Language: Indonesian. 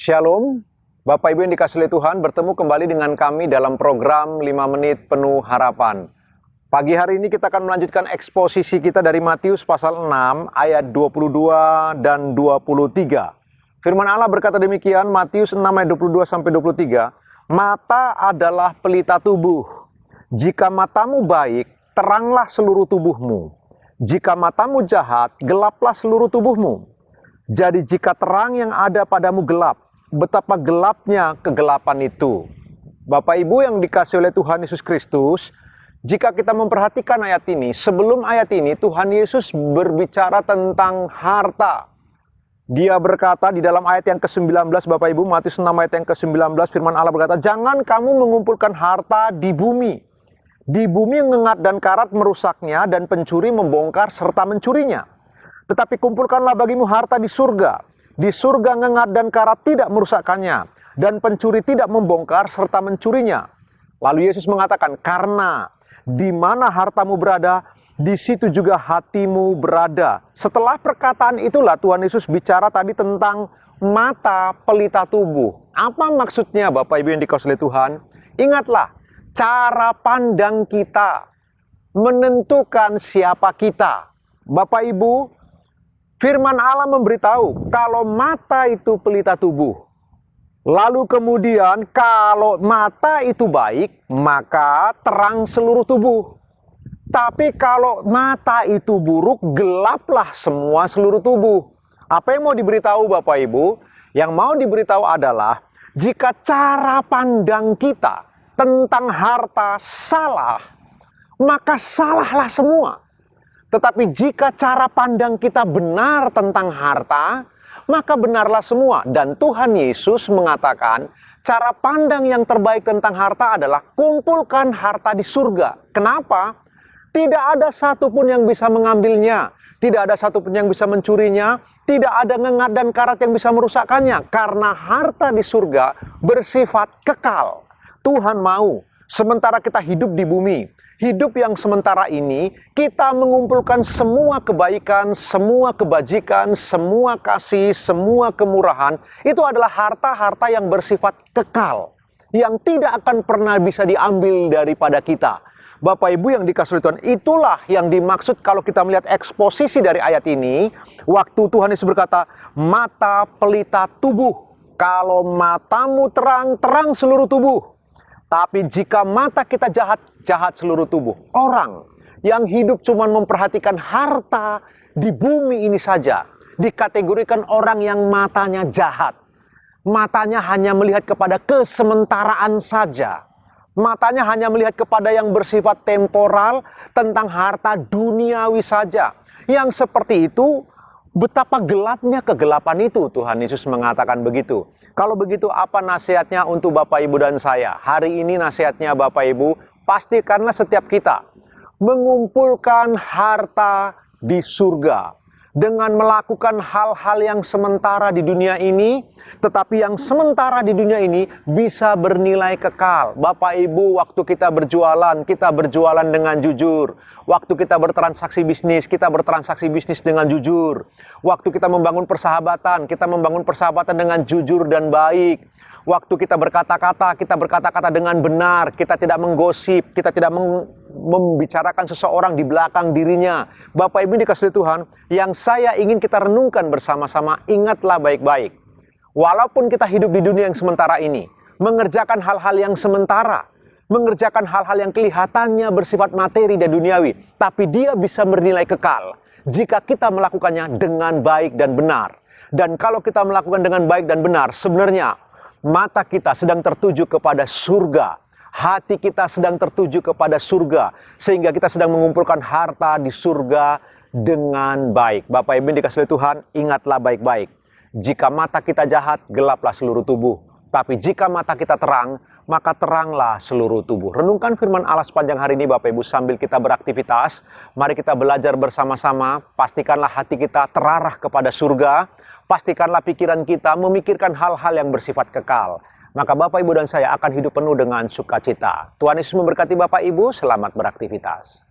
Shalom, Bapak Ibu yang dikasihi oleh Tuhan, bertemu kembali dengan kami dalam program 5 Menit Penuh Harapan. Pagi hari ini kita akan melanjutkan eksposisi kita dari Matius pasal 6 ayat 22 dan 23. Firman Allah berkata demikian, Matius 6 ayat 22 sampai 23. Mata adalah pelita tubuh. Jika matamu baik, teranglah seluruh tubuhmu. Jika matamu jahat, gelaplah seluruh tubuhmu. Jadi jika terang yang ada padamu gelap, betapa gelapnya kegelapan itu. Bapak Ibu yang dikasihi oleh Tuhan Yesus Kristus, jika kita memperhatikan ayat ini, sebelum ayat ini Tuhan Yesus berbicara tentang harta. Dia berkata di dalam ayat yang ke-19, Bapak Ibu, Matius 6 ayat yang ke-19, firman Allah berkata, jangan kamu mengumpulkan harta di bumi. Di bumi ngengat dan karat merusaknya, dan pencuri membongkar serta mencurinya. Tetapi kumpulkanlah bagimu harta di surga. Di surga ngengat dan karat tidak merusakkannya, dan pencuri tidak membongkar serta mencurinya. Lalu Yesus mengatakan, karena di mana hartamu berada, di situ juga hatimu berada. Setelah perkataan itulah Tuhan Yesus bicara tadi tentang mata pelita tubuh. Apa maksudnya Bapak Ibu yang dikasihi oleh Tuhan? Ingatlah, cara pandang kita menentukan siapa kita. Bapak Ibu, firman Allah memberitahu kalau mata itu pelita tubuh. Lalu kemudian kalau mata itu baik, maka terang seluruh tubuh. Tapi kalau mata itu buruk, gelaplah semua seluruh tubuh. Apa yang mau diberitahu Bapak Ibu? Yang mau diberitahu adalah jika cara pandang kita tentang harta salah, maka salahlah semua. Tetapi jika cara pandang kita benar tentang harta, maka benarlah semua. Dan Tuhan Yesus mengatakan, cara pandang yang terbaik tentang harta adalah kumpulkan harta di surga. Kenapa? Tidak ada satupun yang bisa mengambilnya. Tidak ada satupun yang bisa mencurinya. Tidak ada ngengat dan karat yang bisa merusakkannya. Karena harta di surga bersifat kekal. Tuhan mau, sementara kita hidup di bumi, hidup yang sementara ini, kita mengumpulkan semua kebaikan, semua kebajikan, semua kasih, semua kemurahan. Itu adalah harta-harta yang bersifat kekal, yang tidak akan pernah bisa diambil daripada kita. Bapak Ibu yang dikasihi Tuhan, itulah yang dimaksud kalau kita melihat eksposisi dari ayat ini. Waktu Tuhan Yesus berkata, mata pelita tubuh. Kalau matamu terang, terang seluruh tubuh. Tapi jika mata kita jahat, jahat seluruh tubuh. Orang yang hidup cuma memperhatikan harta di bumi ini saja, dikategorikan orang yang matanya jahat. Matanya hanya melihat kepada kesementaraan saja. Matanya hanya melihat kepada yang bersifat temporal, tentang harta duniawi saja. Yang seperti itu, betapa gelapnya kegelapan itu. Tuhan Yesus mengatakan begitu. Kalau begitu, apa nasihatnya untuk Bapak Ibu dan saya? Hari ini nasihatnya Bapak Ibu, pastikanlah setiap kita mengumpulkan harta di surga. Dengan melakukan hal-hal yang sementara di dunia ini, tetapi yang sementara di dunia ini bisa bernilai kekal. Bapak Ibu, waktu kita berjualan dengan jujur. Waktu kita bertransaksi bisnis dengan jujur. Waktu kita membangun persahabatan dengan jujur dan baik. Waktu kita berkata-kata dengan benar, kita tidak menggosip, kita tidak membicarakan seseorang di belakang dirinya. Bapak Ibu dikasihi Tuhan, yang saya ingin kita renungkan bersama-sama, ingatlah baik-baik. Walaupun kita hidup di dunia yang sementara ini, mengerjakan hal-hal yang sementara, mengerjakan hal-hal yang kelihatannya bersifat materi dan duniawi, tapi dia bisa bernilai kekal jika kita melakukannya dengan baik dan benar. Dan kalau kita melakukan dengan baik dan benar, sebenarnya mata kita sedang tertuju kepada surga. Hati kita sedang tertuju kepada surga. Sehingga kita sedang mengumpulkan harta di surga dengan baik. Bapak Ibu dikasihi Tuhan, ingatlah baik-baik. Jika mata kita jahat, gelaplah seluruh tubuh. Tapi jika mata kita terang, maka teranglah seluruh tubuh. Renungkan firman Allah sepanjang hari ini Bapak Ibu sambil kita beraktivitas. Mari kita belajar bersama-sama. Pastikanlah hati kita terarah kepada surga. Pastikanlah pikiran kita memikirkan hal-hal yang bersifat kekal. Maka Bapak Ibu dan saya akan hidup penuh dengan sukacita. Tuhan Yesus memberkati Bapak Ibu, selamat beraktivitas.